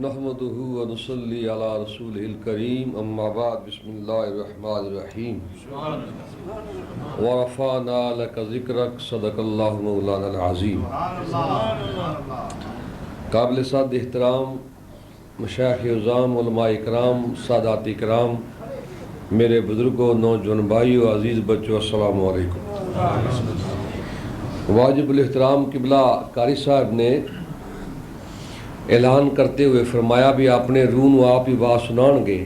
نحمده ونصلي على رسوله الكريم اما بعد بسم الله الرحمن الرحیم ورفعنا لك ذکرک صدق اللہ مولانا العظیم۔ قابل صد احترام مشایخ عظام، علماء اکرام، سادات اکرام، میرے بزرگوں، نوجوان بھائیوں، عزیز بچوں، السلام علیکم۔ واجب الاحترام قبلہ قاری صاحب نے اعلان کرتے ہوئے فرمایا بھی اپنے روح نو آپ ہی واہ سنان گے،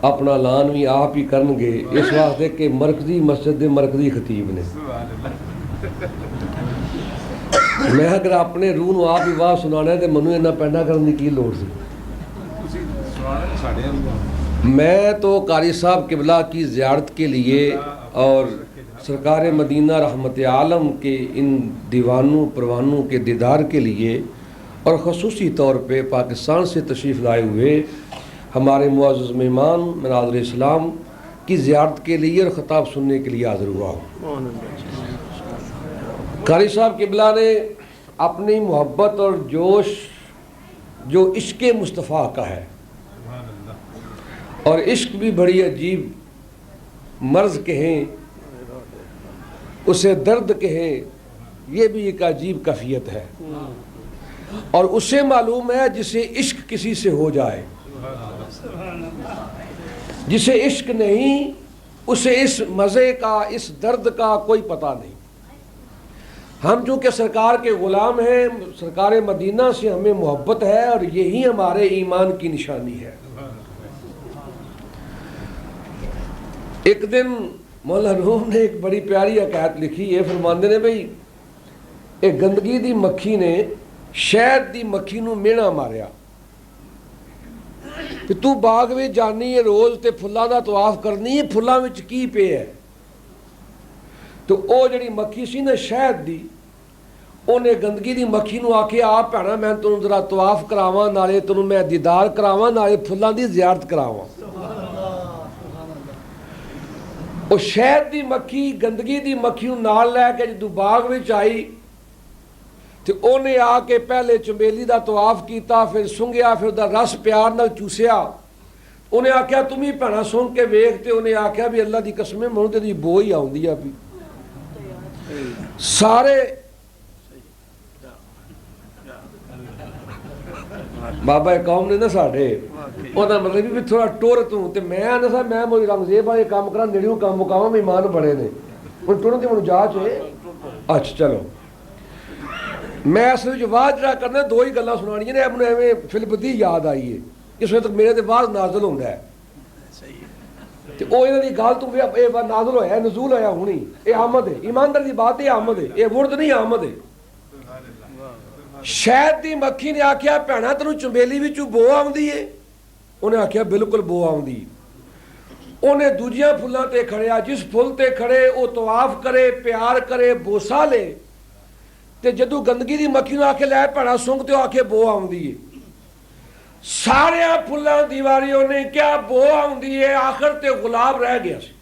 اپنا اعلان بھی آپ ہی کرن گے، اس واسطے کہ مرکزی مسجد دے مرکزی خطیب نے۔ میں اگر اپنے روح نو آپ ہی واہ سنانا ہے تو منو اتنا پینڈا کرنے کی لوڑ سی۔ میں تو قاری صاحب قبلہ کی زیارت کے لیے اور سرکار مدینہ رحمت عالم کے ان دیوانوں پروانوں کے دیدار کے لیے اور خصوصی طور پہ پاکستان سے تشریف لائے ہوئے ہمارے معزز مہمان مناظر اسلام کی زیارت کے لیے اور خطاب سننے کے لیے حاضر ہوا ہوں۔ قاری صاحب قبلہ نے اپنی محبت اور جوش جو عشق مصطفیٰ کا ہے، اور عشق بھی بڑی عجیب مرض کہیں، اسے درد کہیں، یہ بھی ایک عجیب کیفیت ہے، اور اسے معلوم ہے جسے عشق کسی سے ہو جائے، جسے عشق نہیں اسے اس مزے کا، اس درد کا کوئی پتہ نہیں۔ ہم چونکہ سرکار کے غلام ہیں، سرکار مدینہ سے ہمیں محبت ہے اور یہی ہمارے ایمان کی نشانی ہے۔ ایک دن مولانا روم نے ایک بڑی پیاری حکایت لکھی، یہ فرماندے نے بھئی ایک گندگی دی مکھی نے شہد دی مکھی نو مینا ماریا کہ تو باغ میں جانی ہے روز تے پھلاں دا طواف کرنی ہے، پھلاں وچ کی پے ہے؟ تو او جڑی مکھی سی نا شہد دی، اونے گندگی دی مکھی نو آکھے آپ بھینا میں تنوں ذرا طواف کراواں، نالے تنوں میں دیدار کراواں، نالے پھلاں دی زیارت کراواں۔ او شہد دی مکھی گندگی دی مکھی نو نال لے کے جدوں باغ وچ آئی تے اونے آ کے پہلے چنبیلی دا طواف کیتا، پھر سنگیا، پھر دا رس پیار نال چوسیا۔ انہیں آکھیا تم ہی بھینا سن کے ویکھ، تے انہیں آکھیا بھی اللہ دی قسم ہے منوں تے دی بو ہی آوندی ہے بھی۔ سارے بابا قوم نے نا ساڈے اوہدا مطلب بھی تھوڑا ٹر تو تے میں آنا سا میں موئی رنگزیب والے کام کراں، نیڑیوں کام مکاواں، مہمان بڑے نے ہن ٹرن دی منوں جاچ ہے۔ اچھا چلو میں اصل وچ واز جڑا کرنا دو ہی گلاں سنانیاں نے، ابن ایویں فلبدی یاد آئی ہے، اس وقت میرے تے واز نازل ہوندا ہے تے او انہاں دی گل تو اے نازل ہویا، نزول ہویا ہونی، اے آمد ہے، ایماندار دی بات ہے، آمد ہے، اے ورد نہیں آمد ہے۔ شہد دی مکھی نے آکھیا بھینا تینوں چنبیلی وچوں بو آوندی ہے؟ انہیں آکھیا بالکل بو آوندی۔ انہیں دوجیاں پھلاں تے کھڑیا، جس پھل تے کھڑے او طواف کرے، پیار کرے، بوسا لے، تے جدو گندگی دی مکھی نو آکھے لے بھینا سنگ تے آکھے بو آوندی ہے۔ سارے پھلاں دیواریوں نے کیا بو آوندی ہے، آخر تے گلاب رہ گیا سی۔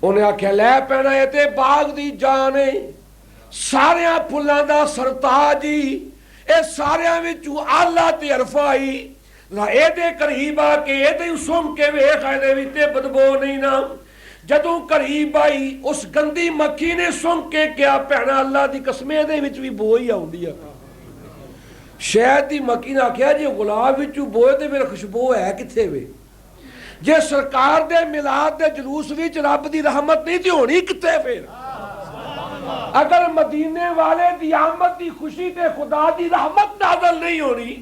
انہیں آکھیا لے بھینا یہ تے باغ دی جان ہے، سارے پھلاں دا سرتاجی، اے سارے وچوں آلہ تے عرفائی، لا اے دے قریب آ کے اے دے سن کے ویکھ اے وچ تے بدبو نہیں نا۔ جدوں قریب آئی اس گندی مکھی نے سن کے کیا بھینا اللہ دی قسم اے دے وچ وی بو ہی آوندی ہے۔ شہد دی مکھی نے آکھیا جے گلاب وچوں بو تے پھر خوشبو ہے کتھے وے؟ جے سرکار دے میلاد دے جلوس وچ رب دی رحمت نہیں تے ہونی کتے پھر؟ اگر مدینے والے دی آمد دی خوشی تے خدا دی رحمت نازل نہیں ہونی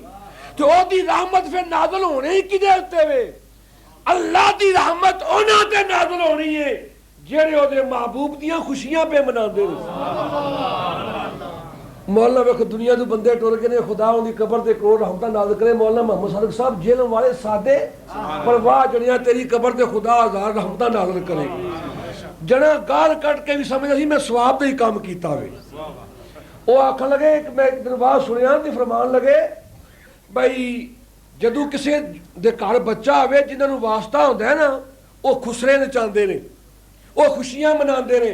تو او دی رحمت پھر نازل ہونے ہی کدے ہوتے وے؟ اللہ دی رحمت انہاں تے نازل ہونی ہے جڑے او دے محبوب دیاں خوشیاں پہ مناندے نے۔ مولانا ویکھو دنیا تو بندے ٹر کے نے، خدا ان دی قبر تے کروڑ رحمتاں نازل کرے۔ مولانا محمد صادق صاحب جیل والے سادے پرواہ جڑیاں تیری قبر تے خدا ہزار رحمتاں نازل کرے۔ جنا گال کٹ کے بھی سمجھا سی میں ثواب دے ہی کام کیتا ہوئے۔ وہ آکھن لگے، میں ایک دن بعد سنیا تے فرمان لگے بھائی جدو کسی دے گھر بچہ آوے جنہاں نوں واسطہ ہوندا ہے نا، وہ خسرے نچاندے نے، وہ خوشیاں مناندے نے،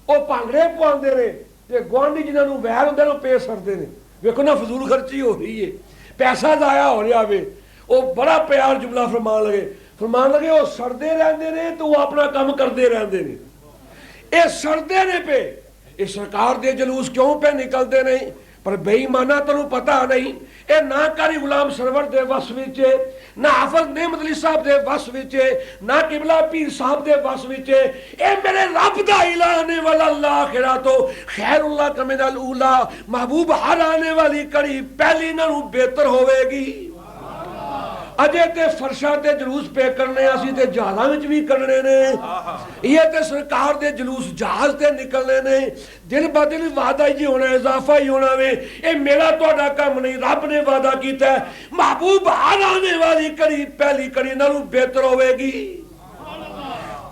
وہ بھانگڑے پواندے نے، تے گوانڈی جنہاں نوں ویر ہوندا ہے وہ پیش سٹدے نے۔ ویکھو نا فضول خرچی ہو رہی ہے، پیسہ ضائع ہو رہا وے. وہ بڑا پیار جملہ فرمان لگے وہ سڑتے رہتے نے تو وہ اپنا کام کرتے رہتے ہیں. یہ سڑتے نے پہ یہ سرکار دے جلوس کیوں پہ نکلتے نہیں؟ پر بے ایمانہ تنوں پتہ نہیں اے نہ کاری غلام سرور دے وس وچ، نہ حافظ نعمت علی صاحب دے وس وچ، نہ قبلہ پیر صاحب دے وس وچ. اے میرے رب دا اعلان والا اللہ آخرہ تو خیر اللہ کا من الاولا، محبوب ہر آنے والی کڑی پہلی نہ بہتر ہوئے گی. اجے تے فرشاں تے جلوس پہ کرنے اسی تے جہازاں وچ بھی کرنے نے، یہ تے سرکار دے جلوس جہاز تے نکلنے نے. دن با دن وعدہ ہی ہونا ہے، اضافہ ہی ہونا ہے. اے میرا تہاڈا کام نہیں، رب نے وعدہ کیتا ہے محبوب ہر آنے والی کڑی پہلی کڑی نالوں بہتر ہوئے گی.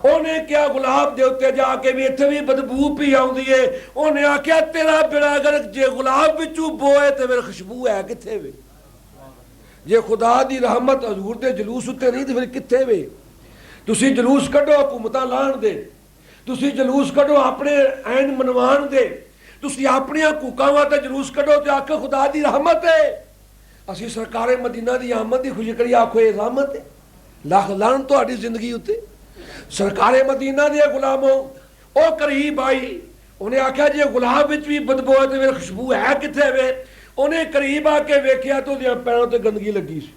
انہیں کیا گلاب دے اتے جا کے بھی اتھے بھی بدبو پی آؤندی ہے. انہیں آکھیا تیرا بیڑا گرک جے گلاب وچوں بوئے تے پھر خوشبو ہے کتھے وے؟ جے خدا دی رحمت حضور دے جلوس اتے نہیں تے پھر کتھے وے؟ تسی جلوس کڈو حکومتاں لان دے، تسی جلوس کڈو اپنے عین منوان دے، تسی اپنی حقوقاں واسطے جلوس کڈو تے آکھو خدا دی رحمت ہے. اسی سرکار مدینہ دی آمد دی خوشی کری آکھو یہ رحمت ہے. لاکھ لان تہاڈی زندگی اتے. سرکار مدینہ دے غلاموں او قریب آئی، انہیں آکھیا جی گلاب وچ بھی بدبو ہے تے پھر خوشبو ہے کتھے وے؟ انہیں قریب آ کے ویکھیا تو دیاں پیروں تے گندگی لگی سی.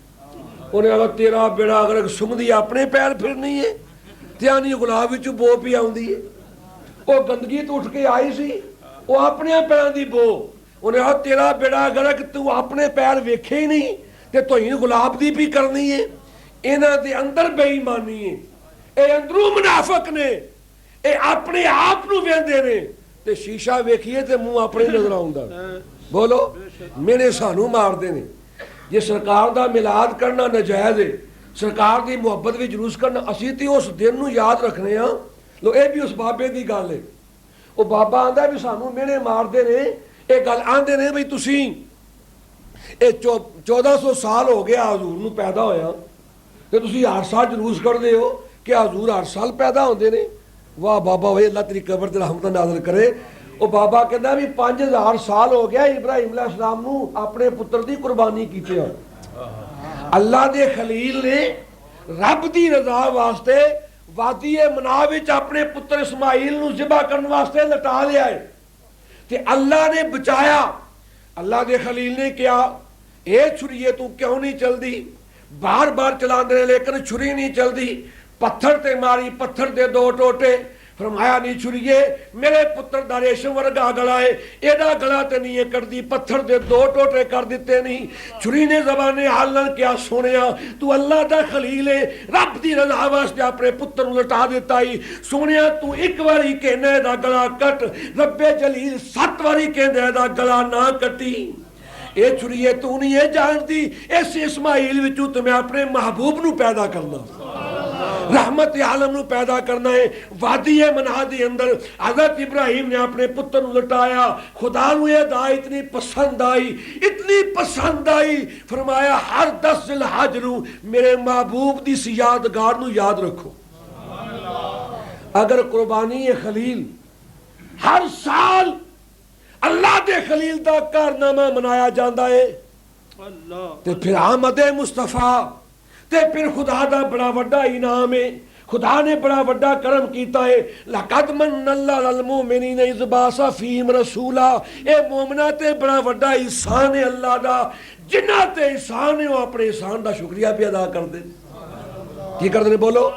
انہیں آگا تیرا بیڑا اگر سمدی اپنے پیر پھرنی ہے تیانی گلاب وچوں بو پی آؤندی ہے. وہ گندگی تو اٹھ کے آئی سی، وہ اپنے پیروں دی بو. انہیں آگا تیرا بیڑا اگر تو اپنے پیر ویکھے ہی نہیں تے توہین گلاب دی بھی کرنی ہے. انہاں دے اندر بے ایمانی ہے، اے اندروں منافق نے، اے اپنے آپ نو ویندے نے تے شیشہ ویکھیے تے منہ اپنے نظر آوندا. بولو میرے سانو مار دینے. یہ سرکار دا ملاد کرنا نجائز ہے، سرکار دی محبت بھی جلوس کرنا. اسی تے اس دن نو یاد رکھنے ہاں. لو اے بھی اس بابے دی گل ہے. وہ بابا آندا بھی سانو میرے مار دینے. اے گل آندے نے بھئی تسی اے 1400 سال ہو گیا حضور نو پیدا ہویا تے تسی ہر سال جلوس کردے ہو کہ حضور ہر سال پیدا ہوندے نے. واہ بابا وے اللہ تیری قبر تے رحمت نازل کرے. وہ بابا کہتا بھی 5000 سال ہو گیا ابراہیم علیہ السلام نو اپنے پتر دی قربانی کیتے ہو. اللہ دے خلیل نے رب دی رضا واسطے وادی مناو وچ اپنے پتر اسماعیل نو ذبح کرن واسطے لٹا لیا ہے تے اللہ نے بچایا. اللہ دے خلیل نے کیا اے چھریے تو کیوں نہیں چل دی؟ بار بار چلا دے لیکن چھری نہیں چل دی. پتھر تے ماری، پتھر دے 2 ٹوٹے. فرمایا نہیں چھریے میرے پتر دا ریشم ورگا گلا ہے، ایڈا گلا تے نہیں کر دی. پتھر دے 2 ٹوٹے کر دیتے نہیں. چھری نے زبانے حال نال کیا سونیا تو اللہ دا خلیل ہے، رب دی رضا واسطے اپنے پتر نو لٹا دیتا ہی. سونیا تو ایک واری کہنے دا گلا کٹ، رب جلیل 7 واری کہنے دا گلا نہ کٹی. اے چھریے تو نہیں ہے جانتی اس اسماعیل وچوں تمہیں اپنے محبوب نو پیدا کرنا، رحمت عالم نو پیدا کرنا ہے. وادی منہا دے اندر حضرت ابراہیم نے اپنے پتر نو لٹایا. خدا نو یہ دعا اتنی پسند آئی، اتنی پسند آئی. فرمایا ہر 10 ذی الحج نو میرے محبوب دی سی یادگار نو یاد رکھو. اگر قربانی خلیل ہر سال اللہ دے خلیل دا کارنامہ منایا جاندا ہے تے پھر آمد مصطفیٰ تے پھر خدا دا بڑا وڈا انعام ہے. خدا نے بڑا وڈا کرم کیتا ہے. لقد من اللہ للمؤمنین اذ بعث فیہم رسولا. اے مومنہ تے بڑا وڈا احسان ہے اللہ دا. جنہ تے احسان ہے وہ اپنے احسان دا شکریہ بھی ادا کر دے. کی کر دے؟ بولو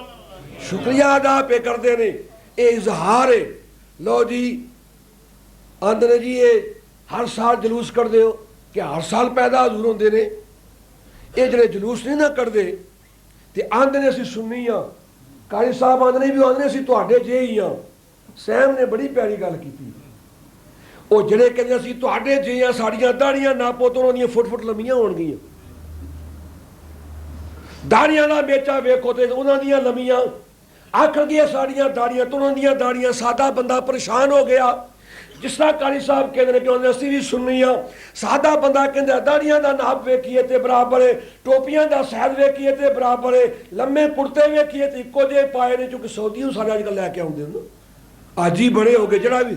شکریہ ادا پہ کر دے نے. اے اظہار ہے. لو جی آندھنے جی اے ہر سال جلوس کر دے ہو کہ ہر سال پیدا حضور ہوندے نے. یہ جڑے جلوس نہیں نہ کر دے تے آندھنے اسی سننی ہاں. قاری صاحب آندھنے بھی آندھنے اسی تواڈے جے ہی ہاں. سیم نے بڑی پیاری گل کیتی. وہ جڑے کہندے اسی تواڈے جے ہاں ساڈیاں داڑیاں ناپو تو انہاں دیاں فٹ لمیاں ہون گیاں. داڑیاں دا بیچا ویکھو تے انہاں دیاں لمیاں آکھن گے ساڈیاں داڑیاں تو انہاں دیاں داڑیاں. سادہ بندہ پریشان ہو گیا. جس طرح قاری صاحب کہندے کہ انہاں اسی بھی سننی ہاں. سادہ بندہ کہندا داڑیاں دا ناپ ویکھیے تے برابر ہے، ٹوپیاں دا سائز ویکھیے تے برابر ہے، لمے کرتے ویکھیے تے اکو جے پائے نے. چونکہ سعودیوں سارے اج کل لے کے آوندے نے. اج ہی بڑے ہو گئے جڑا بھی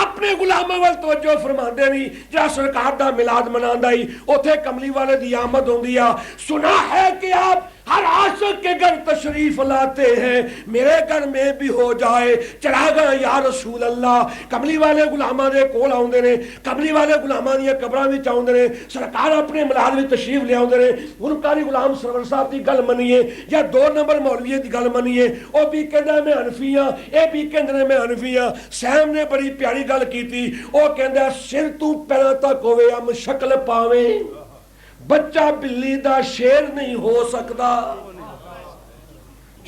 اپنے غلاماں وال توجہ فرماندے نہیں. جہاں سرکار دا میلاد مناندا ہی اوتھے کملی والے دی آمد ہوندی آ. سنا ہے کہ آپ ہر عاشق کے گھر تشریف لاتے ہیں, میرے گھر میں بھی ہو جائے چراغاں یا رسول اللہ. کملی والے غلاماں دے کول آوندے نے, کملی والے غلاماں دی قبراں وچ آوندے نے, سرکار اپنے میلاد وچ تشریف لے آوندے نے. گلوکاری غلام سرور صاحب دی گل منیے یا 2 نمبر مولوی دی گل منیے, او بھی کہندا میں حنفی ہاں, اے بھی کہندے نے میں حنفی ہاں. سیم نے بڑی پیاری گل کیتی, او کہندا سر تو پیراں تک ہوے ام شکل پاویں, بچہ بلی دا شیر نہیں ہو سکتا.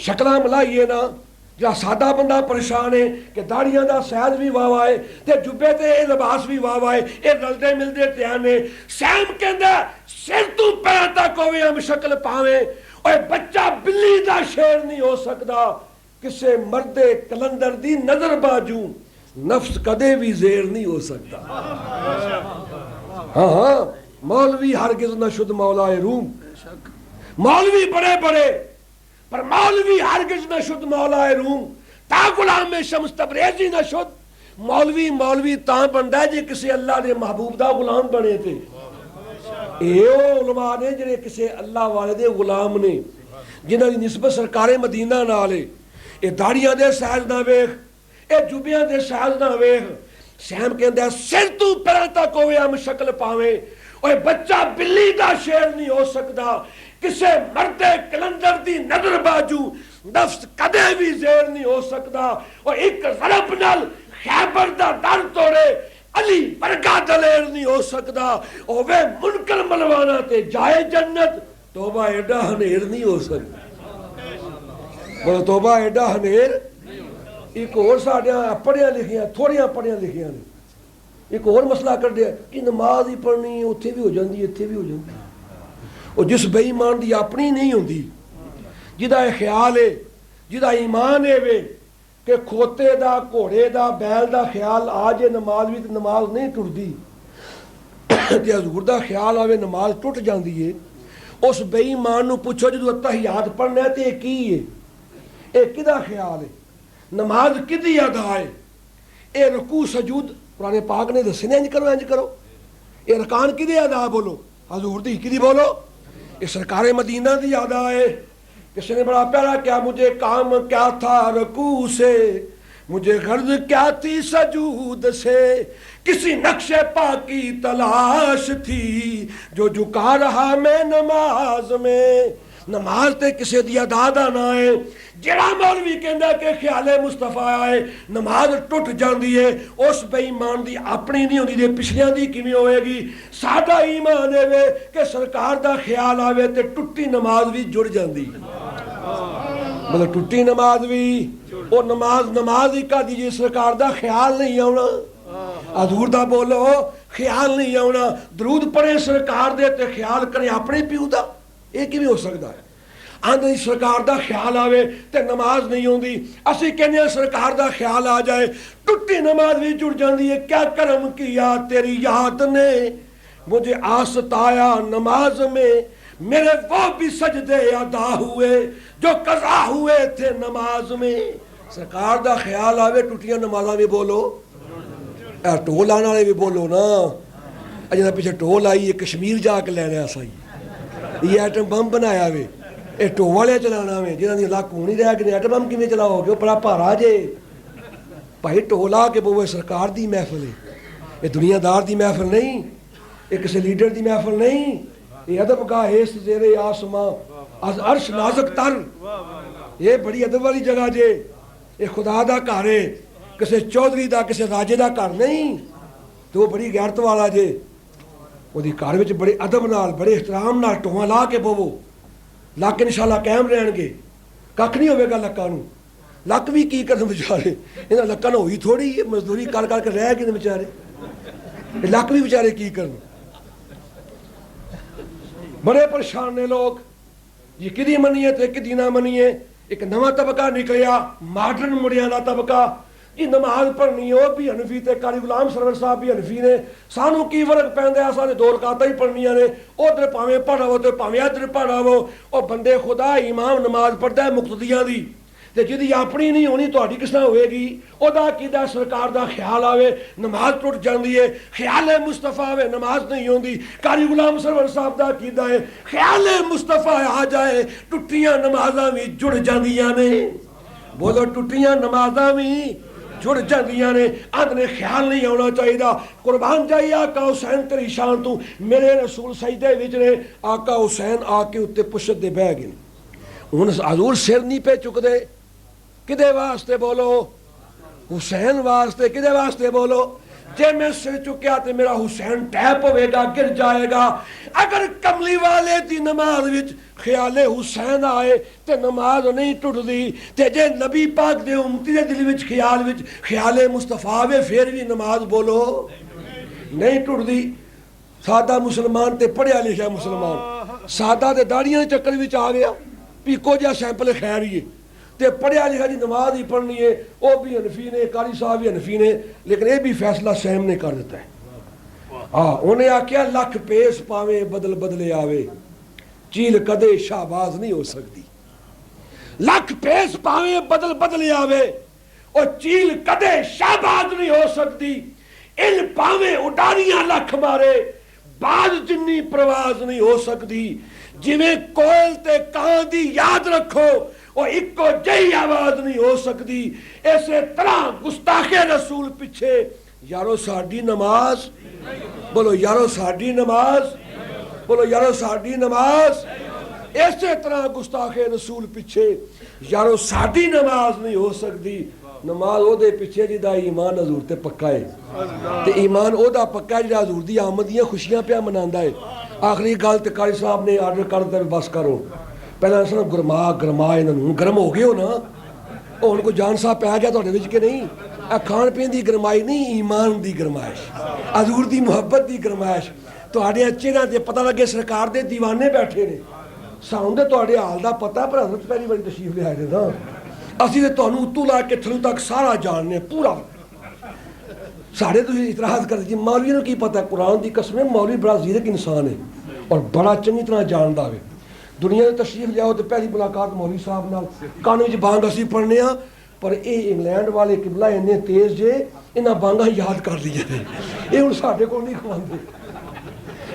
شکلاں ملائیے نا. جا سادہ بندہ پریشان ہے کہ داڑیاں دا سیز بھی واہ واہ ہے تے جبے تے اے لباس بھی واہ واہ ہے, اے رلدے ملدے تیانے. سیم کہندا سر تو پیراں تک ہوے ہم شکل پاویں, اوے بچہ بلی دا شیر نہیں ہو سکتا. کسے مرد کلندر دی نظر باجو نفس کدے بھی زیر نہیں ہو سکتا. ہاں ہاں, مولوی ہرگز نہ شد مولا روم. مولوی بڑے بڑے پر مولوی ہرگز نہ شد مولا روم. تا غلام شمس تبریزی نہ شد. مولوی تاں بندا ہے جے کسے اللہ دے محبوب دا غلام بنے تھے. اے علماء نے جڑے کسے اللہ والے دے غلام نے, جنہاں دی نسبت سرکار مدینہ نال ہے. اے داڑیاں دے سائز نہ ویکھ, اے جبیاں دے سائز نہ ویکھ. سیم کہندا سر تو پیراں تک ہوے ہم شکل پاویں, اوے بچہ بلی دا شیر نہیں ہو سکتا. کسے مرد کلندر دی نظر باجو نفس کدے بھی زیر نہیں ہو سکتا. اور ایک ضرب نال خیبر دا در توڑے علی ورگا دلیر نہیں ہو سکتا. اوے منکر ملوانا تے جائے جنت, توبہ ایڈا ہنیر نہیں ہو سکتا. بولو توبہ ایڈا ہنیر. ایک اور ساڑیاں پڑھیاں لکھیاں, تھوڑیاں پڑھیاں لکھیاں نے. ایک اور مسئلہ کر دیا کہ نماز ہی پڑھنی اتھے بھی ہو جاندی اتھے بھی ہو جاندی. اور جس بے ایمان دی اپنی نہیں ہوندی, جدا خیال ہے جدا ایمان ہے وے کہ کھوتے دا گھوڑے دا بیل دا خیال آ جے نماز بھی نماز نہیں ٹردی, تے حضور دا خیال آوے نماز ٹوٹ جاندی ہے. اس بے ایمان نو پوچھو جدو تحیات پڑھنا ہے تے اے کی ہے, اے کدا خیال ہے, نماز کدی ادا ہے, اے رکوع سجود قرآن پاک نے دسے نے انج کرو انج کرو. اے رکان کدی ادا بولو, حضور دی کدی بولو. یہ سرکار مدینہ دی ادا ہے. کسی نے بڑا پیارا کیا, مجھے کام کیا تھا رکوع سے, مجھے غرض کیا تھی سجود سے, کسی نقش پا کی تلاش تھی جو جھکا رہا میں نماز میں. نماز تے کسے دی ادا دا نہ ہے. جڑا مولوی کہندا کہ خیال مصطفیٰ آئے نماز ٹوٹ جاندی ہے, اس بے ایمان دی اپنی نہیں ہوندی دے پچھلیاں دی کیویں ہوئے گی. سادہ ایمان ہے وے کہ سرکار دا خیال آوے تے ٹوٹی نماز بھی جڑ جاندی. مطلب ٹوٹی نماز بھی او نماز ہی کا دیجیے, سرکار دا خیال نہیں آونا, حضور دا بولو خیال نہیں آونا. درود پڑھے سرکار دے تے خیال کریں اپنے پیو دا, یہ کیویں ہو سکتا ہے. آندھی سرکار دا خیال آوے تے نماز نہیں ہوندی. اسی کہنے ہیں سرکار دا خیال آ جائے ٹوٹی نماز بھی جڑ جاندی ہے. کیا کرم کیا تیری یاد نے مجھے آستایا نماز میں, میرے وہ بھی سجدے ادا ہوئے جو قضا ہوئے تھے نماز میں. سرکار دا خیال آوے ٹوٹیاں نمازاں بھی بولو, ٹول آنے والے بھی بولو نا. اجنا پیچھے ٹول آئی ہے کشمیر جا کے لے رہا سائی, یہ ایٹم بم بنایا وے, یہ ٹو والے چلانا وے جنہاں دی لاکھ ہونی رہا کہ ایٹم بم کیویں چلاؤ گے, بڑا بھارا جے. بھائی ٹولا کے بوے سرکار دی محفل ہے, یہ دنیا دار دی محفل نہیں, یہ کسی لیڈر دی محفل نہیں. یہ ادب گاہ ہے زیر آسماں از عرش نازک تر, یہ بڑی ادب والی جگہ جے. یہ خدا دا گھر ہے, کسی چودھری دا کسی راجے دا گھر نہیں. تو وہ بڑی غیرت والا جے, وہ گھر وچ بڑے ادب نال بڑے احترام نال ٹوہاں لا کے بوو. لک انشاءاللہ قائم رہن گے, کھ نہیں ہوئے گا لکاں نو. لک بھی کی کرن بیچارے, انہاں لکاں نو ہوئی تھوڑی مزدوری کر کر کے رہ گئے بیچارے, لک بھی بیچارے کی کرن. بڑے پریشان نے لوگ, یہ کدی منیے تے کدی نہ منیے. ایک نواں طبقہ نکلیا ماڈرن مڑیاں دا طبقہ, یہ نماز پڑھنی ہو بھی حنفی تے قاری غلام سرور صاحب بھی حنفی نے. سانو کی فرق پیندا ہے, سانے 2 رکعتاں ہی پڑھنیاں نے, ادھر پاویں پڑھاو تے پاویں ادھر پڑھاو. او بندے خدا امام نماز پڑھدا ہے مقتدیاں دی, ਤੇ ਜਿਹਦੀ ਆਪਣੀ ਨਹੀਂ ਹੋਣੀ ਤੁਹਾਡੀ ਕਿਸ ਤਰ੍ਹਾਂ ਹੋਵੇਗੀ? ਉਹਦਾ ਅਕੀਦਾ ਸਰਕਾਰ ਦਾ ਖਿਆਲ ਆਵੇ ਨਮਾਜ਼ ਟੁੱਟ ਜਾਂਦੀ ਹੈ, ਖਿਆਲ ਮੁਸਤਫਾ ਆਵੇ ਨਮਾਜ਼ ਨਹੀਂ ਹੁੰਦੀ। ਕਾਰੀ ਗੁਲਾਮ ਸਰਵਰ ਸਾਹਿਬ ਦਾ ਅਕੀਦਾ ਹੈ ਖਿਆਲ ਮੁਸਤਫਾ ਆ ਜਾਏ ਟੁੱਟੀਆਂ ਨਮਾਜ਼ਾਂ ਵੀ ਜੁੜ ਜਾਂਦੀਆਂ ਨੇ। ਬੋਲੋ ਟੁੱਟੀਆਂ ਨਮਾਜ਼ਾਂ ਵੀ ਜੁੜ ਜਾਂਦੀਆਂ ਨੇ। ਅੰਤ ਨੇ ਖਿਆਲ ਨਹੀਂ ਆਉਣਾ ਚਾਹੀਦਾ। ਕੁਰਬਾਨ ਜਾਈ ਆਕਾ ਹੁਸੈਨ ਤੇਰੀ ਸ਼ਾਨ ਤੂੰ। ਮੇਰੇ ਰਸੂਲ ਸਜਦੇ ਵਿੱਚ ਨੇ, ਆਕਾ ਹੁਸੈਨ ਆ ਕੇ ਉੱਤੇ ਪੁਸ਼ਤ ਦੇ ਬਹਿ ਗਏ। ਹੁਣ ਹਜ਼ੂਰ ਸਿਰ ਨਹੀਂ ਪੇ ਚੁੱਕਦੇ, ਕਿਹਦੇ ਵਾਸਤੇ ਬੋਲੋ? ਹੁਸੈਨ ਵਾਸਤੇ। ਕਿਹਦੇ ਵਾਸਤੇ ਬੋਲੋ? ਜੇ ਮੈਂ ਸਿਰ ਚੁੱਕਿਆ ਤੇ ਮੇਰਾ ਹੁਸੈਨ ਟੈਪ ਹੋਵੇਗਾ, ਗਿਰ ਜਾਏਗਾ। ਅਗਰ ਕਮਲੀ ਵਾਲੇ ਦੀ ਨਮਾਜ਼ ਵਿੱਚ ਖਿਆਲੇ ਹੁਸੈਨ ਆਏ ਤੇ ਨਮਾਜ਼ ਨਹੀਂ ਟੁੱਟਦੀ, ਤੇ ਜੇ ਨਬੀ ਪਾਕ ਦੇ ਉਮਤੀ ਦੇ ਦਿਲ ਵਿੱਚ ਖਿਆਲ ਵਿੱਚ ਖਿਆਲੇ ਮੁਸਤਫਾ ਆਵੇ ਫਿਰ ਵੀ ਨਮਾਜ਼ ਬੋਲੋ ਨਹੀਂ ਟੁੱਟਦੀ। ਸਾਦਾ ਮੁਸਲਮਾਨ ਤੇ ਪੜ੍ਹਿਆ ਲਿਖਿਆ ਮੁਸਲਮਾਨ ਸਾਦਾ ਤੇ ਦਾੜੀਆਂ ਦੇ ਚੱਕਰ ਵਿੱਚ ਆ ਗਿਆ, ਪੀਕੋ ਜਿਹਾ ਸੈਂਪਲ ਖੈਰੀਏ ਤੇ ਪੜ੍ਹਿਆ ਲਿਖਿਆ ਦੀ ਨਮਾਜ਼ ਹੀ ਪੜ੍ਹਨੀ ਹੈ। ਉਹ ਵੀ ਹਨਫੀ ਨੇ, ਕਾਰੀ ਸਾਹਿਬ ਵੀ ਹਨਫੀ ਨੇ, ਲੇਕਿਨ ਇਹ ਵੀ ਫੈਸਲਾ ਸੈਮ ਨੇ ਕਰ ਦਿੱਤਾ ਹੈ। ਉਹਨੇ ਆਖਿਆ ਲੱਖ ਪੇਸ ਪਾਵੇ ਬਦਲ ਬਦਲੇ ਆਵੇ, ਚੀਲ ਕਦੇ ਸ਼ਾਹਬਾਜ਼ ਨਹੀਂ ਹੋ ਸਕਦੀ। ਲੱਖ ਪੇਸ ਪਾਵੇ ਬਦਲ ਬਦਲੇ ਆਵੇ, ਉਹ ਚੀਲ ਕਦੇ ਸ਼ਾਹਬਾਜ਼ ਨਹੀਂ ਹੋ ਸਕਦੀ। ਇਲ ਪਾਵੇ ਉਡਾਰੀਆਂ ਲੱਖ ਮਾਰੇ, ਬਾਜ਼ ਜਿੰਨੀ ਪ੍ਰਵਾਜ਼ ਨਹੀਂ ਹੋ ਸਕਦੀ। ਜਿਵੇਂ ਕੋਇਲ ਤੇ ਕਾਂ ਦੀ ਯਾਦ ਰੱਖੋ, ਉਹ ਇੱਕੋ ਜਿਹੀ ਆਵਾਜ਼ ਨਹੀਂ ਹੋ ਸਕਦੀ। ਇਸੇ ਤਰ੍ਹਾਂ ਗੁਸਤਾਖੇ ਰਸੂਲ ਪਿੱਛੇ ਯਾਰੋ ਸਾਡੀ ਨਮਾਜ਼, ਬੋਲੋ ਯਾਰੋ ਸਾਡੀ ਨਮਾਜ਼, ਬੋਲੋ ਯਾਰੋ ਸਾਡੀ ਨਮਾਜ਼। ਇਸੇ ਤਰ੍ਹਾਂ ਗੁਸਤਾਖੇ ਰਸੂਲ ਪਿੱਛੇ ਯਾਰੋ ਸਾਡੀ ਨਮਾਜ਼ ਨਹੀਂ ਹੋ ਸਕਦੀ। ਨਮਾਜ਼ ਉਹਦੇ ਪਿੱਛੇ ਜਿਹਦਾ ਈਮਾਨ ਹਜ਼ੂਰ ਤੇ ਪੱਕਾ ਹੈ, ਤੇ ਈਮਾਨ ਉਹਦਾ ਪੱਕਾ ਜਿਹੜਾ ਹਜ਼ੂਰ ਦੀ ਆਮਦ ਦੀਆਂ ਖੁਸ਼ੀਆਂ ਪਿਆ ਮਨਾਉਂਦਾ ਹੈ। ਆਖਰੀ ਗੱਲ ਤੇ ਕਾਰੀ ਸਾਹਿਬ ਨੇ ਆਰਡਰ ਕਰ ਦਿੱਤਾ ਵੀ ਬਸ ਕਰੋ। ਪਹਿਲਾਂ ਸੁਣੋ ਗਰਮਾ ਇਹਨਾਂ ਨੂੰ, ਗਰਮ ਹੋ ਗਏ ਹੋ ਨਾ। ਹੁਣ ਕੋਈ ਜਾਨ ਸਾਹਿਬ ਪੈ ਗਿਆ ਤੁਹਾਡੇ ਵਿੱਚ ਕਿ ਨਹੀਂ? ਇਹ ਖਾਣ ਪੀਣ ਦੀ ਗਰਮਾਈ ਨਹੀਂ, ਈਮਾਨ ਦੀ ਗਰਮਾਇਸ਼, ਹਜ਼ੂਰ ਦੀ ਮੁਹੱਬਤ ਦੀ ਗਰਮਾਇਸ਼। ਤੁਹਾਡੇ ਚਿਹਰਿਆਂ ਤੇ ਪਤਾ ਲੱਗੇ ਸਰਕਾਰ ਦੇ ਦੀਵਾਨੇ ਬੈਠੇ ਨੇ। ਸਾਨੂੰ ਤੇ ਤੁਹਾਡੇ ਹਾਲ ਦਾ ਪਤਾ, ਪਰ ਹਜ਼ਰਤ ਪਹਿਲੀ ਵਾਰੀ ਤਸ਼ਰੀਫ ਲਿਆਏ ਨੇ ਨਾ। ਅਸੀਂ ਤੇ ਤੁਹਾਨੂੰ ਉੱਤੋਂ ਲਾ ਕੇ ਥੱਲੋਂ ਤੱਕ ਸਾਰਾ ਜਾਣਨੇ ਪੂਰਾ। ਸਾਡੇ ਤੁਸੀਂ ਇਤਰਾਜ਼ ਕਰਦੇ ਜੀ ਮੌਲਵੀ ਨੂੰ ਕੀ ਪਤਾ? ਕੁਰਾਨ ਦੀ ਕਸਮ ਹੈ ਮੌਲਵੀ ਬੜਾ ਜ਼ੀਰਕ ਇਨਸਾਨ ਹੈ ਔਰ ਬੜਾ ਚੰਗੀ ਤਰ੍ਹਾਂ ਜਾਣਦਾ ਹੋਵੇ। ਦੁਨੀਆ ਦੇ ਤਸ਼ਰੀਫ ਲਿਆਓ ਤੇ ਪਹਿਲੀ ਮੁਲਾਕਾਤ ਮੌਲਵੀ ਸਾਹਿਬ ਨਾਲ, ਕੰਨ ਵਿੱਚ ਬਾਂਗ ਅਸੀਂ ਪੜ੍ਹਨੇ ਆ, ਪਰ ਇਹ ਇੰਗਲੈਂਡ ਵਾਲੇ ਕਿਬਲਾ ਇੰਨੇ ਤੇਜ਼ ਜੇ ਇਹਨਾਂ ਬਾਂਗਾਂ ਯਾਦ ਕਰ ਲਈਆਂ ਨੇ। ਇਹ ਹੁਣ ਸਾਡੇ ਕੋਲ ਨਹੀਂ ਖਵਾਉਂਦੇ,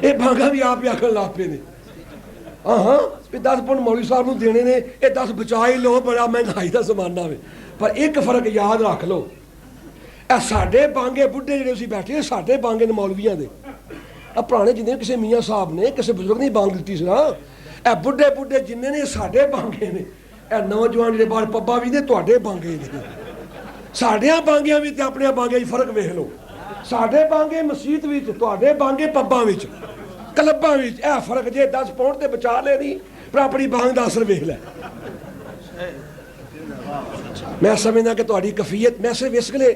ਇਹ ਬਾਂਗਾਂ ਵੀ ਆਪ ਹੀ ਆਖਣ ਲੱਗ ਪਏ ਨੇ। ਹਾਂ ਵੀ 10 ਪੌਂਡ ਮੌਲਵੀ ਸਾਹਿਬ ਨੂੰ ਦੇਣੇ ਨੇ, ਇਹ 10 ਬਚਾ ਹੀ ਲਓ, ਬੜਾ ਮਹਿੰਗਾਈ ਦਾ ਜ਼ਮਾਨਾ ਵੇ। ਪਰ ਇੱਕ ਫਰਕ ਯਾਦ ਰੱਖ ਲਓ, ਇਹ ਸਾਡੇ ਬਾਂਗੇ ਬੁੱਢੇ ਜਿਹੜੇ ਅਸੀਂ ਬੈਠੇ, ਸਾਡੇ ਬਾਂਗੇ ਨੇ ਮੌਲਵੀਆਂ ਦੇ। ਆ ਪੁਰਾਣੇ ਜਿੰਨੇ ਕਿਸੇ ਮੀਆਂ ਸਾਹਿਬ ਨੇ ਕਿਸੇ ਬਜ਼ੁਰਗ ਨੇ ਬਾਂਗ ਦਿੱਤੀ ਸੀ ਨਾ, ਇਹ ਬੁੱਢੇ ਜਿੰਨੇ ਨੇ ਸਾਡੇ ਬਾਂਗੇ ਨੇ। ਇਹ ਨੌਜਵਾਨ ਜਿਹੜੇ ਬਾਹਰ ਪੱਬਾਂ ਵੀ ਨੇ ਤੁਹਾਡੇ ਬਾਂਗੇ ਨੇ। ਸਾਡਿਆਂ ਬਾਂਗਿਆਂ ਵਿੱਚ ਤੇ ਆਪਣੇ ਬਾਂਗਿਆਂ 'ਚ ਫਰਕ ਵੇਖ ਲਓ। ਸਾਡੇ ਬਾਂਗੇ ਮਸਜਿਦ ਵਿੱਚ, ਤੁਹਾਡੇ ਬਾਂਗੇ ਪੱਬਾਂ ਵਿੱਚ, ਕਲੱਬਾਂ ਵਿੱਚ। ਇਹ ਫਰਕ ਜੇ 10 ਪੌਂਡ ਤੇ ਬਚਾ ਲੈਣੀ, ਪਰ ਆਪਣੀ ਬਾਂਗ ਦਾ ਅਸਰ ਵੇਖ ਲੈ। ਮੈਂ ਸਮਝਦਾ ਕਿ ਤੁਹਾਡੀ ਕਫੀਅਤ, ਮੈਂ ਸਿਰਫ ਇਸ ਲਈ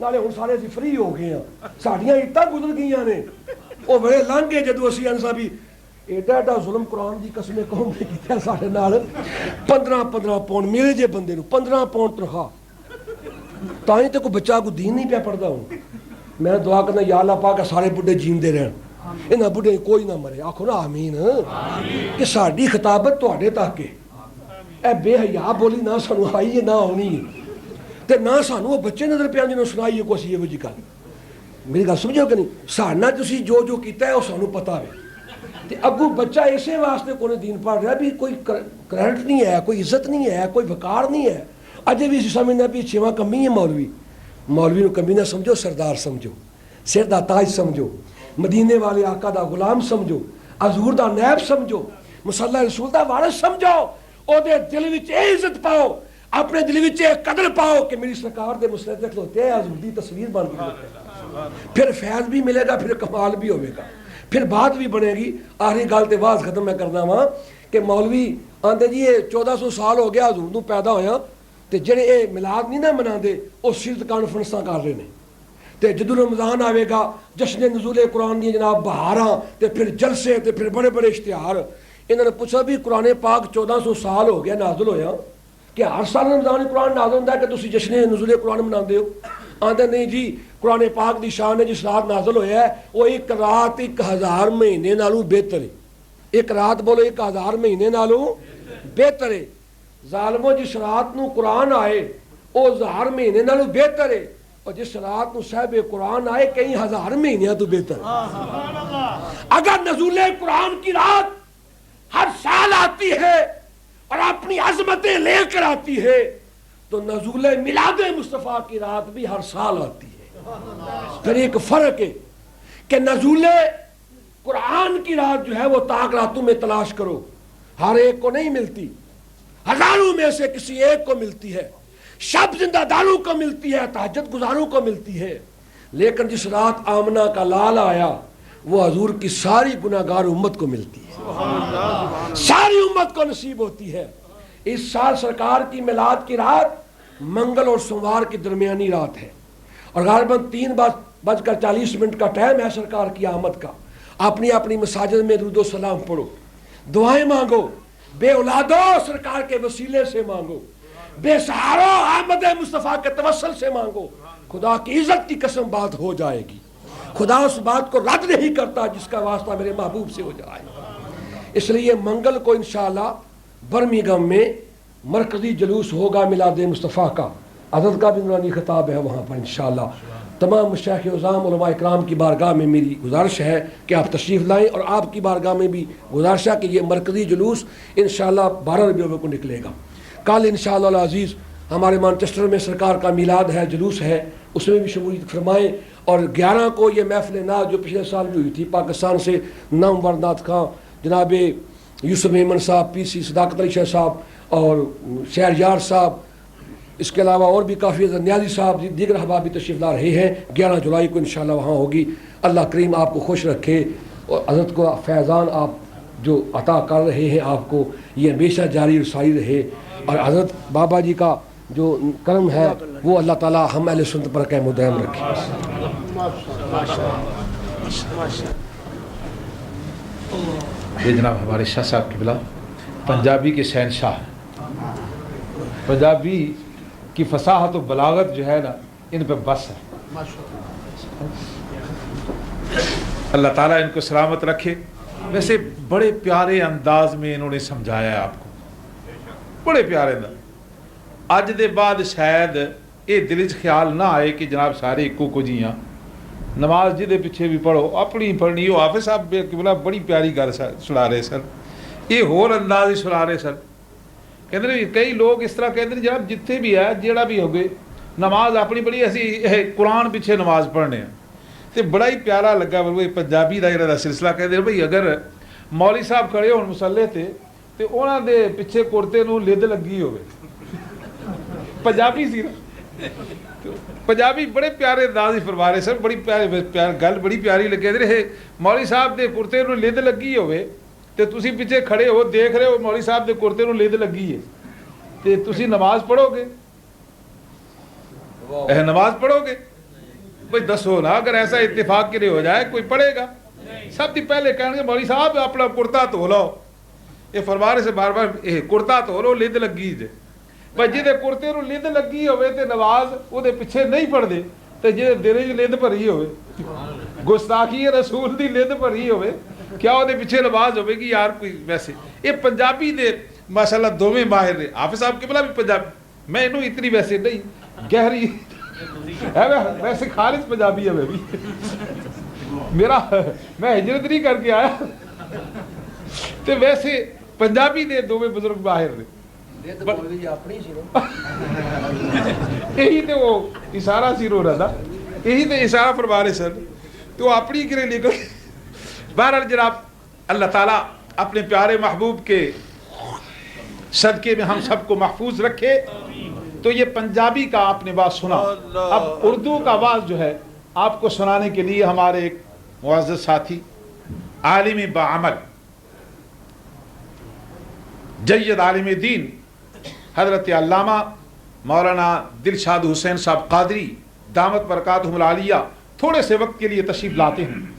ਨਾਲੇ ਹੁਣ ਸਾਰੇ ਅਸੀਂ ਫ੍ਰੀ ਹੋ ਗਏ ਆ, ਸਾਡੀਆਂ ਇੱਟਾਂ ਗੁਜ਼ਰ ਗਈਆਂ ਨੇ। ਉਹ ਵੇਲੇ ਲੰਘ ਗਏ ਜਦੋਂ ਅਸੀਂ ਅਨਸਾ ਵੀ ਐਡਾ ਜ਼ੁਲਮ ਕੁਰਾਨ ਦੀ ਕਸਮ ਕੌਮ ਨੇ ਕੀਤਾ ਸਾਡੇ ਨਾਲ। 15 ਪੌਂਡ ਮੇਰੇ ਜੇ ਬੰਦੇ ਨੂੰ 15 ਪੌਂਡ ਤਨਖਾਹ, ਤਾਂ ਹੀ ਤੇ ਕੋਈ ਬੱਚਾ ਕੋਈ ਦੀਨ ਨਹੀਂ ਪਿਆ ਪੜਦਾ। ਹੁਣ ਮੈਂ ਦੁਆ ਕਰਨਾ ਯਾ ਅੱਲਾਹ ਪਾਕ ਸਾਰੇ ਬੁੱਢੇ ਜੀਂਦੇ ਰਹਿਣ, ਇਹਨਾਂ ਬੁੱਢੇ ਕੋਈ ਨਾ ਮਰੇ। ਆਖੋ ਨਾ ਆਮੀਨ। ਕਿ ਸਾਡੀ ਖਿਤਾਬਤ ਤੁਹਾਡੇ ਤੱਕ ਹੈ। ਇਹ ਬੇਹਯਾ ਬੋਲੀ ਨਾ ਸਾਨੂੰ ਆਈ ਨਾ ਆਉਣੀ, ਤੇ ਨਾ ਸਾਨੂੰ ਉਹ ਬੱਚੇ ਨਜ਼ਰ ਪਿਆ ਜਿਹਨੂੰ ਸੁਣਾਈਏ ਕੁਛ ਇਹੋ ਜਿਹੀ ਗੱਲ। ਮੇਰੀ ਗੱਲ ਸਮਝੋ ਕਿ ਨਹੀਂ? ਸਾਡਾ ਤੁਸੀਂ ਜੋ ਕੀਤਾ ਹੈ ਉਹ ਸਾਨੂੰ ਪਤਾ ਹੈ, ਤੇ ਅੱਗੋਂ ਬੱਚਾ ਇਸੇ ਵਾਸਤੇ ਕੋਈ ਦੀਨ ਪੜ੍ਹ ਰਿਹਾ ਵੀ ਕੋਈ ਕਰੰਟ ਨਹੀਂ ਹੈ, ਕੋਈ ਇੱਜ਼ਤ ਨਹੀਂ ਹੈ, ਕੋਈ ਵਕਾਰ ਨਹੀਂ ਹੈ। ਅਜੇ ਵੀ ਅਸੀਂ ਸਮਝਦੇ ਵੀ ਛੇਵਾਂ ਕਮੀ ਹੈ ਮੌਲਵੀ। ਮੌਲਵੀ ਨੂੰ ਕਮੀ ਨਾ ਸਮਝੋ, ਸਰਦਾਰ ਸਮਝੋ, ਸਿਰ ਦਾ ਤਾਜ ਸਮਝੋ, ਮਦੀਨੇ ਵਾਲੇ ਆਕਾ ਦਾ ਗੁਲਾਮ ਸਮਝੋ, ਹਜ਼ੂਰ ਦਾ ਨੈਬ ਸਮਝੋ, ਮੁਸੱਲਾ ਰਸੂਲ ਦਾ ਵਾਰਿਸ ਸਮਝੋ। ਉਹਦੇ ਦਿਲ ਵਿੱਚ ਇਹ ਇੱਜ਼ਤ ਪਾਓ, ਆਪਣੇ ਦਿਲ ਵਿੱਚ ਇਹ ਕਦਰ ਪਾਓ ਕਿ ਮੇਰੀ ਸਰਕਾਰ ਦੇ ਮੁਸੱਲੇ ਤੇ ਖਲੋਤੇ ਹੈ, ਹਜ਼ੂਰ ਦੀ ਤਸਵੀਰ ਬਣ ਕੇ ਖਲੋਤੇ। ਫਿਰ ਫੈਜ਼ ਵੀ ਮਿਲੇਗਾ, ਫਿਰ ਕਮਾਲ ਵੀ ਹੋਵੇਗਾ, ਫਿਰ ਬਾਤ ਵੀ ਬਣੇਗੀ। ਆਖਰੀ ਗੱਲ ਤੇ ਵਾਜ਼ ਖਤਮ ਮੈਂ ਕਰਦਾ ਵਾਂ ਕਿ ਮੌਲਵੀ ਆਂਦੇ ਜੀ ਇਹ 1400 ਸਾਲ ਹੋ ਗਿਆ ਹਜ਼ੂਰ ਨੂੰ ਪੈਦਾ ਹੋਇਆ, ਤੇ ਜਿਹੜੇ ਇਹ ਮਿਲਾਦ ਨਹੀਂ ਨਾ ਮਨਾਉਂਦੇ ਉਹ ਸਿਰਤ ਕਾਨਫਰੰਸਾਂ ਕਰ ਰਹੇ ਨੇ। ਤੇ ਜਦੋਂ ਰਮਜ਼ਾਨ ਆਵੇਗਾ, ਜਸ਼ਨ ਨਜ਼ੂਲ ਕੁਰਾਨ ਦੀਆਂ ਜਨਾਬ ਬਹਾਰਾਂ, ਤੇ ਫਿਰ ਜਲਸੇ, ਤੇ ਫਿਰ ਬੜੇ ਬੜੇ ਇਸ਼ਤਿਹਾਰ। ਇਹਨਾਂ ਨੇ ਪੁੱਛਿਆ ਵੀ ਕੁਰਾਨ ਪਾਕ 1400 ਸਾਲ ਹੋ ਗਿਆ ਨਾਜ਼ਲ ਹੋਇਆ, ਕਿ ਹਰ ਸਾਲ ਰਮਜ਼ਾਨ ਕੁਰਾਨ ਨਾਜ਼ਲ ਹੁੰਦਾ ਕਿ ਤੁਸੀਂ ਜਸ਼ਨ ਨਜ਼ੂਲ ਕੁਰਾਨ ਮਨਾਉਂਦੇ ਹੋ? ਆਂਦੇ ਨਹੀਂ ਜੀ, ਕੁਰਾਨ ਪਾਕ ਦੀ ਸ਼ਾਨ ਹੈ ਜਿਸ ਰਾਤ ਨਾਜ਼ਲ ਹੋਇਆ ਉਹ ਇੱਕ ਰਾਤ 1000 ਮਹੀਨੇ ਨਾਲੋਂ ਬਿਹਤਰ ਹੈ। ਇੱਕ ਰਾਤ ਬੋਲੋ 1000 ਮਹੀਨੇ ਨਾਲੋਂ بہتر ہے ظالمو جس رات نو قرآن آئے او 1000 مہینے نالوں بہتر ہے اور جس رات نو صاحب قرآن آئے کئی 1000 مہینے تو بہتر ہے اگر نزول قرآن کی رات ہر سال آتی ہے اور اپنی عظمتیں لے کر آتی ہے تو نزول میلاد مصطفیٰ کی رات بھی ہر سال آتی ہے پھر ایک فرق ہے کہ نزول قرآن کی رات جو ہے وہ تاک راتوں میں تلاش کرو ہر ایک کو نہیں ملتی ہزاروں میں سے کسی ایک کو ملتی ہے شب زندہ داروں کو ملتی ہے تہجد گزاروں کو ملتی ہے لیکن جس رات آمنہ کا لال آیا وہ حضور کی ساری گناہگار امت کو ملتی ہے ساری امت کو نصیب ہوتی ہے اس سال سرکار کی میلاد کی رات منگل اور سوموار کی درمیانی رات ہے اور غالباً 3:40 کا ٹائم ہے سرکار کی آمد کا اپنی اپنی مساجد میں درود و سلام پڑھو دعائیں مانگو بے اولادو سرکار کے وسیلے سے مانگو بے سہارو آمد مصطفیٰ کے توسل سے مانگو خدا کی عزت کی قسم بات ہو جائے گی خدا اس بات کو رد نہیں کرتا جس کا واسطہ میرے محبوب سے ہو جائے اس لیے منگل کو انشاءاللہ برمنگھم میں مرکزی جلوس ہوگا میلاد مصطفیٰ کا عدد کا بھی نورانی خطاب ہے وہاں پر انشاءاللہ تمام مشایخ عظام علماء اکرام کی بارگاہ میں میری گزارش ہے کہ آپ تشریف لائیں اور آپ کی بارگاہ میں بھی گزارش ہے کہ یہ مرکزی جلوس انشاءاللہ 12 ربیع الاول کو نکلے گا کل انشاءاللہ العزیز ہمارے مانچسٹر میں سرکار کا میلاد ہے جلوس ہے اس میں بھی شمولیت فرمائیں اور 11 کو یہ محفل نعت جو پچھلے سال بھی ہوئی تھی پاکستان سے نامور نعت خواں جناب یوسف میمن صاحب پی سی صداقت علی شاہ صاحب اور شہر یار صاحب اس کے علاوہ اور بھی کافی نیازی صاحب دیگر احباب بھی تشریف لا رہے ہیں 11 جولائی کو انشاءاللہ وہاں ہوگی اللہ کریم آپ کو خوش رکھے اور حضرت کو فیضان آپ جو عطا کر رہے ہیں آپ کو یہ ہمیشہ جاری اور ساری رہے اور حضرت بابا جی کا جو کرم ہے وہ اللہ تعالی ہم اہل سنت پر قائم و دائم رکھے یہ جناب ہمارے شاہ صاحب قبلہ پنجابی کے شہنشاہ پنجابی کی فصاحت و بلاغت جو ہے نا ان پہ بس ہے اللہ تعالیٰ ان کو سلامت رکھے ویسے بڑے پیارے انداز میں انہوں نے سمجھایا ہے آپ کو بڑے پیارے انداز اج دے بعد شاید یہ دل چ خیال نہ آئے کہ جناب سارے ایکو کو جی ہاں نماز جی دے پیچھے بھی پڑھو اپنی پڑھنی ہو حافظ صاحب قبلہ بڑی پیاری گل سنا رہے سن یہ ہور انداز ہی سنا رہے سن کہتے کئی لوگ اس طرح کہتے ہیں جناب جتنے بھی ہے جیڑا بھی ہو گئے نماز اپنی بڑی ایسی قرآن پیچھے نماز پڑھنے ہیں تو بڑا ہی پیارا لگا وہ پنجابی کا جڑا سلسلہ کہتے ہیں بھائی اگر مولوی صاحب کھڑے ہون مسلے تے تو انہاں دے پیچھے کرتے نو لد لگی ہوئے پنجابی سی نا پنجابی بڑے پیارے انداز ہی فرما رہے سر بڑی گل بڑی پیاری لگے رہے مولوی صاحب دے کرتے نو لد لگی ہوئے تو تسی پیچھے کھڑے ہو دیکھ رہے ہو مولوی صاحب دے کرتے نو لد لگی ہے تو تسی نماز پڑھو گے نماز پڑھو گے بھئی دسو نا اگر ایسا اتفاق کے لیے ہو جائے کوئی پڑھے گا سب دی پہلے کہنے گے مولوی صاحب اپنا کرتا تو لو یہ فرما رہے سے بار بار کرتا تو لو لد لگی جے بھئی جی دے کرتے نو لد لگی ہوئے تے نماز وہ دے پیچھے نہیں پڑھ دے تے جی دے لد بھری ہوئے گستاخی رسول دی لد بھری ہوئے کیا وہ دے پیچھے نماز ہوئے گی یار کوئی ویسے یہ پنجابی دے ماشاءاللہ دوویں ماہر نے حافظ صاحب قبلہ بھی پنجابی میں انہوں اتنی ویسے نہیں گہری ہے ویسے خالص پنجابی ہے میں بھی میرا میں ہجرت نہیں کر کے آیا تو ویسے پنجابی دے دوویں بزرگ ماہر نے یہی تو وہ اشارہ سی رو رہا تھا یہی تو اشارہ فرما رہے سر تو اپنی کرے لے کر بہرحال جناب اللہ تعالیٰ اپنے پیارے محبوب کے صدقے میں ہم سب کو محفوظ رکھے تو یہ پنجابی کا آپ نے بات سنا اب اردو کا آواز جو ہے آپ کو سنانے کے لیے ہمارے ایک معزز ساتھی عالم بعمل جید عالم دین حضرت علامہ مولانا دلشاد حسین صاحب قادری دامت برکاتہم العالیہ تھوڑے سے وقت کے لیے تشریف لاتے ہیں